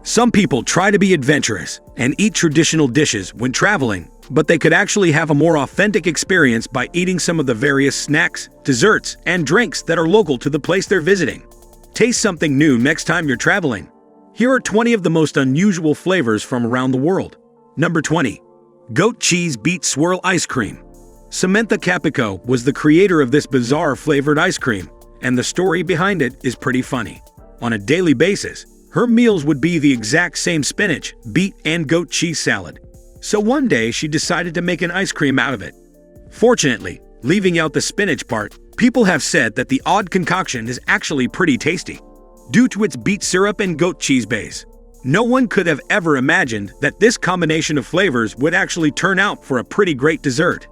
Some people try to be adventurous and eat traditional dishes when traveling, but they could actually have a more authentic experience by eating some of the various snacks, desserts, and drinks that are local to the place they're visiting. Taste something new next time you're traveling. Here are 20 of the most unusual flavors from around the world. Number 20. Goat Cheese Beet Swirl Ice Cream. Samantha Capico was the creator of this bizarre flavored ice cream, and the story behind it is pretty funny. On a daily basis, her meals would be the exact same spinach, beet, and goat cheese salad. So one day she decided to make an ice cream out of it. Fortunately, leaving out the spinach part, people have said that the odd concoction is actually pretty tasty, due to its beet syrup and goat cheese base. No one could have ever imagined that this combination of flavors would actually turn out for a pretty great dessert.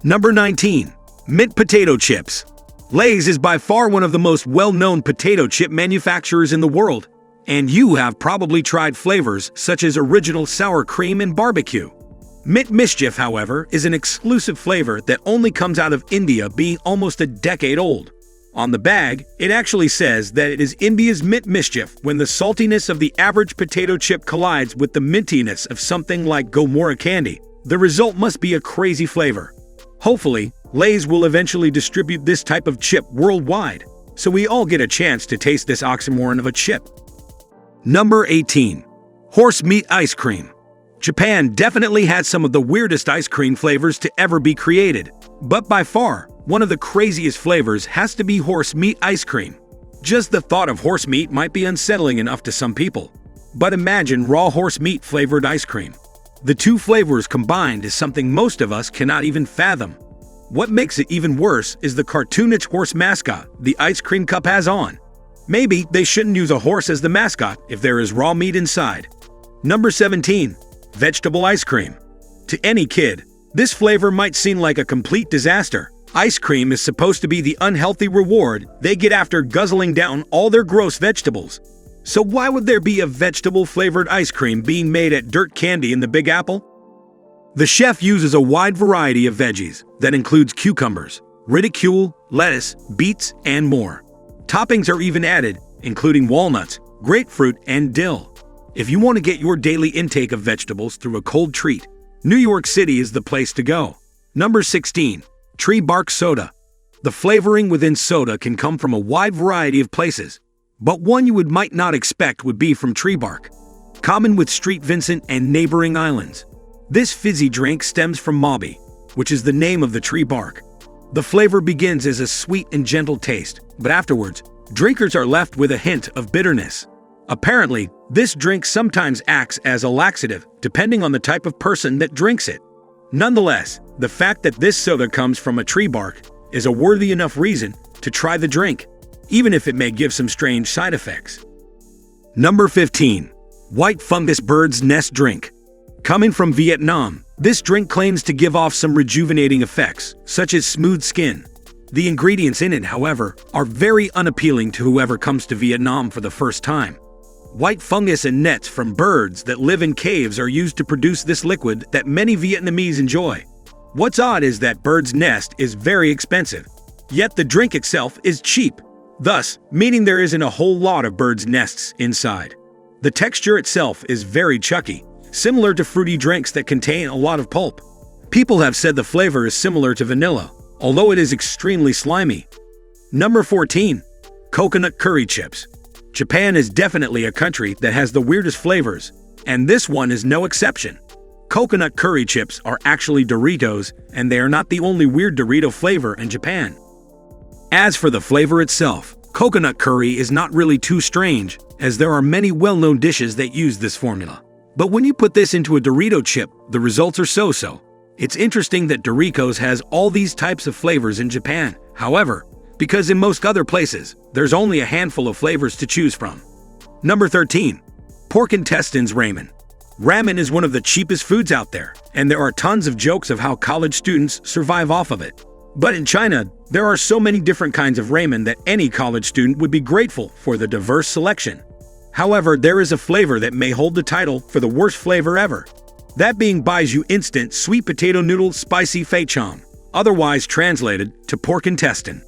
Number 19. Mint Potato Chips. Lay's is by far one of the most well-known potato chip manufacturers in the world, and you have probably tried flavors such as original sour cream and barbecue. Mint Mischief, however, is an exclusive flavor that only comes out of India, being almost a decade old. On the bag, it actually says that it is India's Mint Mischief when the saltiness of the average potato chip collides with the mintiness of something like Gomora candy. The result must be a crazy flavor. Hopefully, Lay's will eventually distribute this type of chip worldwide, so we all get a chance to taste this oxymoron of a chip. Number 18. Horse Meat Ice Cream. Japan definitely has some of the weirdest ice cream flavors to ever be created, but by far, one of the craziest flavors has to be horse meat ice cream. Just the thought of horse meat might be unsettling enough to some people, but imagine raw horse meat flavored ice cream. The two flavors combined is something most of us cannot even fathom. What makes it even worse is the cartoonish horse mascot the ice cream cup has on. Maybe they shouldn't use a horse as the mascot if there is raw meat inside. Number 17. Vegetable Ice Cream. To any kid, this flavor might seem like a complete disaster. Ice cream is supposed to be the unhealthy reward they get after guzzling down all their gross vegetables. So why would there be a vegetable-flavored ice cream being made at Dirt Candy in the Big Apple? The chef uses a wide variety of veggies that includes cucumbers, ridicule, lettuce, beets, and more. Toppings are even added, including walnuts, grapefruit, and dill. If you want to get your daily intake of vegetables through a cold treat, New York City is the place to go. Number 16. Tree Bark Soda. The flavoring within soda can come from a wide variety of places, but one you might not expect would be from tree bark. Common with St. Vincent and neighboring islands. This fizzy drink stems from mabi, which is the name of the tree bark. The flavor begins as a sweet and gentle taste, but afterwards, drinkers are left with a hint of bitterness. Apparently, this drink sometimes acts as a laxative, depending on the type of person that drinks it. Nonetheless, the fact that this soda comes from a tree bark is a worthy enough reason to try the drink, even if it may give some strange side effects. Number 15. White Fungus Bird's Nest Drink. Coming from Vietnam, this drink claims to give off some rejuvenating effects, such as smooth skin. The ingredients in it, however, are very unappealing to whoever comes to Vietnam for the first time. White fungus and nets from birds that live in caves are used to produce this liquid that many Vietnamese enjoy. What's odd is that bird's nest is very expensive, yet the drink itself is cheap, thus meaning there isn't a whole lot of birds' nests inside. The texture itself is very chucky, similar to fruity drinks that contain a lot of pulp. People have said the flavor is similar to vanilla, although it is extremely slimy. Number 14. Coconut Curry Chips. Japan is definitely a country that has the weirdest flavors, and this one is no exception. Coconut curry chips are actually Doritos, and they are not the only weird Dorito flavor in Japan. As for the flavor itself, coconut curry is not really too strange, as there are many well-known dishes that use this formula. But when you put this into a Dorito chip, the results are so-so. It's interesting that Doritos has all these types of flavors in Japan, however, because in most other places, there's only a handful of flavors to choose from. Number 13. Pork Intestines Ramen. Ramen is one of the cheapest foods out there, and there are tons of jokes of how college students survive off of it. But in China, there are so many different kinds of ramen that any college student would be grateful for the diverse selection. However, there is a flavor that may hold the title for the worst flavor ever. That being Baijiu Instant Sweet Potato Noodle Spicy Feichong, otherwise translated to pork intestine.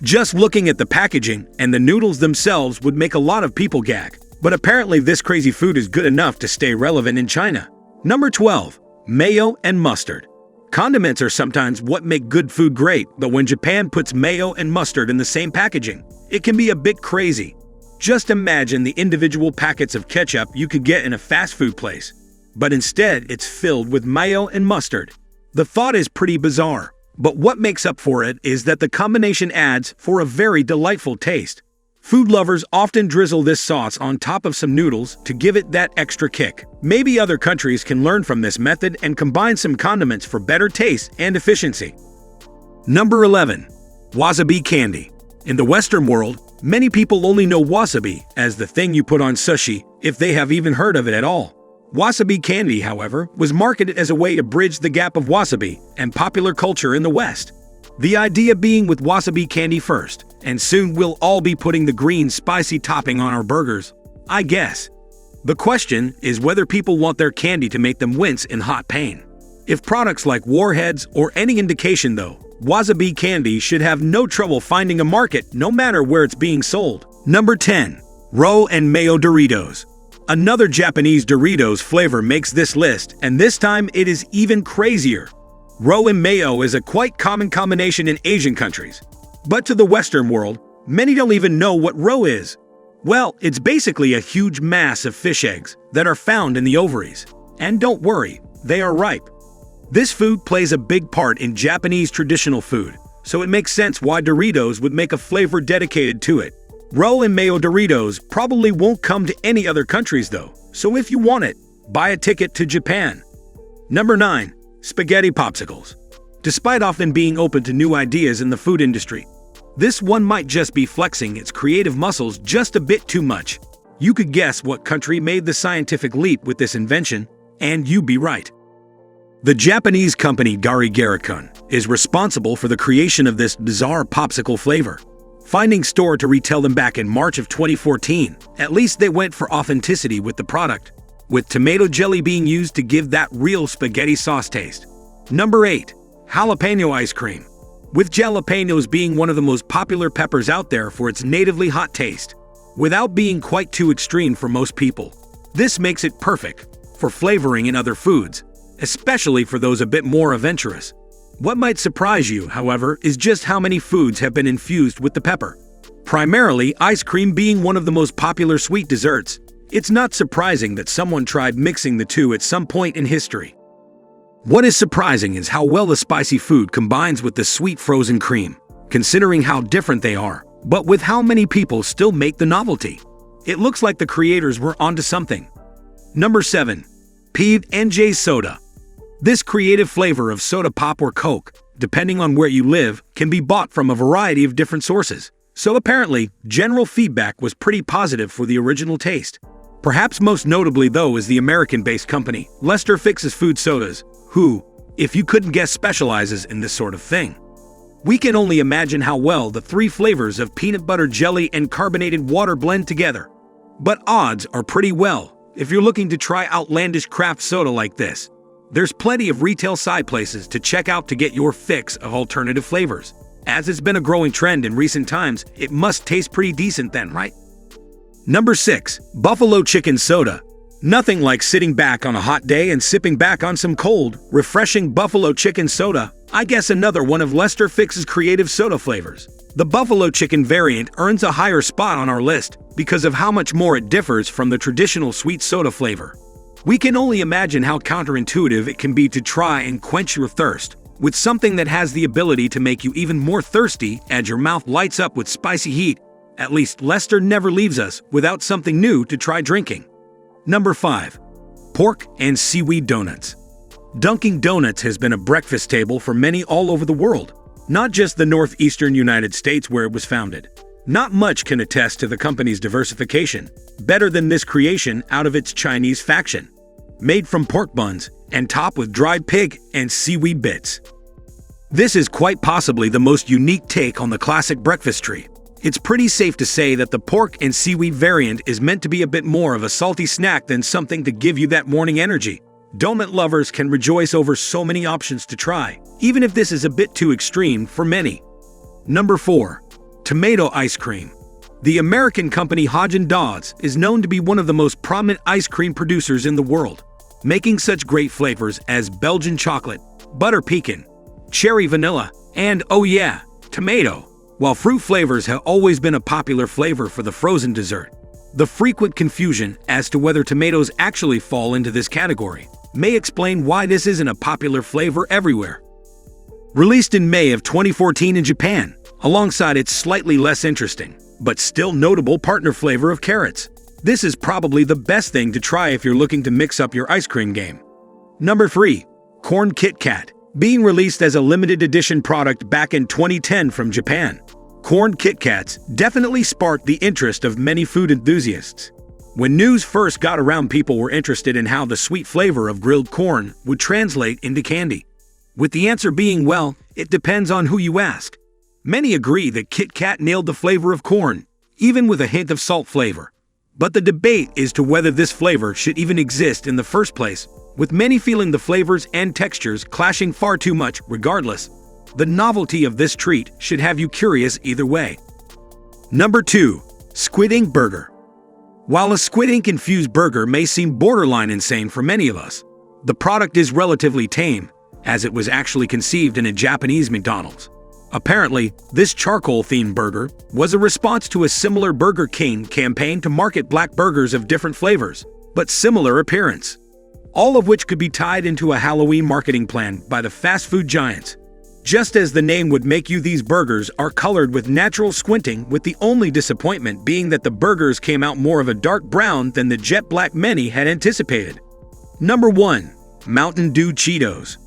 Just looking at the packaging and the noodles themselves would make a lot of people gag. But apparently this crazy food is good enough to stay relevant in China. Number 12. Mayo and Mustard. Condiments are sometimes what make good food great, but when Japan puts mayo and mustard in the same packaging, it can be a bit crazy. Just imagine the individual packets of ketchup you could get in a fast food place. But instead, it's filled with mayo and mustard. The thought is pretty bizarre, but what makes up for it is that the combination adds for a very delightful taste. Food lovers often drizzle this sauce on top of some noodles to give it that extra kick. Maybe other countries can learn from this method and combine some condiments for better taste and efficiency. Number 11. Wasabi Candy. In the Western world, many people only know wasabi as the thing you put on sushi, if they have even heard of it at all. Wasabi Candy, however, was marketed as a way to bridge the gap of wasabi and popular culture in the West. The idea being with wasabi candy first, and soon we'll all be putting the green spicy topping on our burgers, I guess. The question is whether people want their candy to make them wince in hot pain. If products like warheads or any indication though, wasabi candy should have no trouble finding a market no matter where it's being sold. Number 10. Roe and Mayo Doritos. Another Japanese Doritos flavor makes this list, and this time it is even crazier. Roe and mayo is a quite common combination in Asian countries. But to the Western world, many don't even know what roe is. Well, it's basically a huge mass of fish eggs that are found in the ovaries. And don't worry, they are ripe. This food plays a big part in Japanese traditional food, so it makes sense why Doritos would make a flavor dedicated to it. Roe and Mayo Doritos probably won't come to any other countries though, so if you want it, buy a ticket to Japan. Number 9. Spaghetti Popsicles. Despite often being open to new ideas in the food industry, this one might just be flexing its creative muscles just a bit too much. You could guess what country made the scientific leap with this invention, and you'd be right. The Japanese company Gari is responsible for the creation of this bizarre popsicle flavor. Finding store to retail them back in March of 2014, at least they went for authenticity with the product, with tomato jelly being used to give that real spaghetti sauce taste. Number 8. Jalapeno Ice Cream. With jalapenos being one of the most popular peppers out there for its natively hot taste, without being quite too extreme for most people, this makes it perfect for flavoring in other foods, especially for those a bit more adventurous. What might surprise you, however, is just how many foods have been infused with the pepper. Primarily, ice cream being one of the most popular sweet desserts, it's not surprising that someone tried mixing the two at some point in history. What is surprising is how well the spicy food combines with the sweet frozen cream, considering how different they are, but with how many people still make the novelty. It looks like the creators were onto something. Number 7. P&J Soda. This creative flavor of soda pop or Coke, depending on where you live, can be bought from a variety of different sources. So apparently, general feedback was pretty positive for the original taste. Perhaps most notably though is the American-based company, Lester Fix's Food Sodas, who, if you couldn't guess, specializes in this sort of thing. We can only imagine how well the three flavors of peanut butter jelly and carbonated water blend together. But odds are pretty well, if you're looking to try outlandish craft soda like this. There's plenty of retail side places to check out to get your fix of alternative flavors. As it's been a growing trend in recent times, it must taste pretty decent then, right? Number 6. Buffalo Chicken Soda. Nothing like sitting back on a hot day and sipping back on some cold, refreshing buffalo chicken soda. I guess another one of Lester Fix's creative soda flavors. The buffalo chicken variant earns a higher spot on our list because of how much more it differs from the traditional sweet soda flavor. We can only imagine how counterintuitive it can be to try and quench your thirst with something that has the ability to make you even more thirsty as your mouth lights up with spicy heat. At least Lester never leaves us without something new to try drinking. Number 5. Pork and Seaweed Donuts. Dunkin' Donuts has been a breakfast staple for many all over the world, not just the northeastern United States where it was founded. Not much can attest to the company's diversification, better than this creation out of its Chinese faction. Made from pork buns and topped with dried pig and seaweed bits. This is quite possibly the most unique take on the classic breakfast treat. It's pretty safe to say that the pork and seaweed variant is meant to be a bit more of a salty snack than something to give you that morning energy. Donut lovers can rejoice over so many options to try, even if this is a bit too extreme for many. Number 4. Tomato Ice Cream. The American company Haagen-Dazs is known to be one of the most prominent ice cream producers in the world, making such great flavors as Belgian chocolate, butter pecan, cherry vanilla, and, oh yeah, tomato. While fruit flavors have always been a popular flavor for the frozen dessert, the frequent confusion as to whether tomatoes actually fall into this category may explain why this isn't a popular flavor everywhere. Released in May of 2014 in Japan, alongside its slightly less interesting, but still notable partner flavor of carrots, this is probably the best thing to try if you're looking to mix up your ice cream game. Number 3. Corn Kit Kat. Being released as a limited edition product back in 2010 from Japan, Corn Kit Kats definitely sparked the interest of many food enthusiasts. When news first got around, people were interested in how the sweet flavor of grilled corn would translate into candy. With the answer being, well, it depends on who you ask. Many agree that Kit Kat nailed the flavor of corn, even with a hint of salt flavor. But the debate is to whether this flavor should even exist in the first place, with many feeling the flavors and textures clashing far too much. Regardless, the novelty of this treat should have you curious either way. Number 2. Squid Ink Burger. While a squid ink-infused burger may seem borderline insane for many of us, the product is relatively tame, as it was actually conceived in a Japanese McDonald's. Apparently, this charcoal-themed burger was a response to a similar Burger King campaign to market black burgers of different flavors, but similar appearance, all of which could be tied into a Halloween marketing plan by the fast food giants. Just as the name would make you, these burgers are colored with natural squinting, with the only disappointment being that the burgers came out more of a dark brown than the jet black many had anticipated. Number 1. Mountain Dew Cheetos.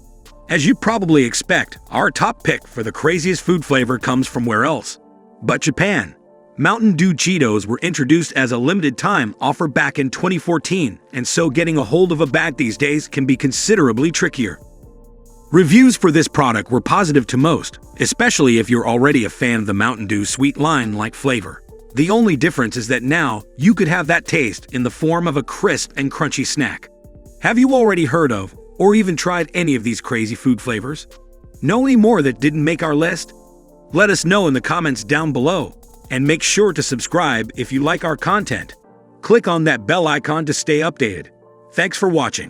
As you probably expect, our top pick for the craziest food flavor comes from where else but Japan. Mountain Dew Cheetos were introduced as a limited time offer back in 2014, and so getting a hold of a bag these days can be considerably trickier. Reviews for this product were positive to most, especially if you're already a fan of the Mountain Dew sweet lime-like flavor. The only difference is that now you could have that taste in the form of a crisp and crunchy snack. Have you already heard of or even tried any of these crazy food flavors? Know any more that didn't make our list? Let us know in the comments down below, and make sure to subscribe if you like our content. Click on that bell icon to stay updated. Thanks for watching.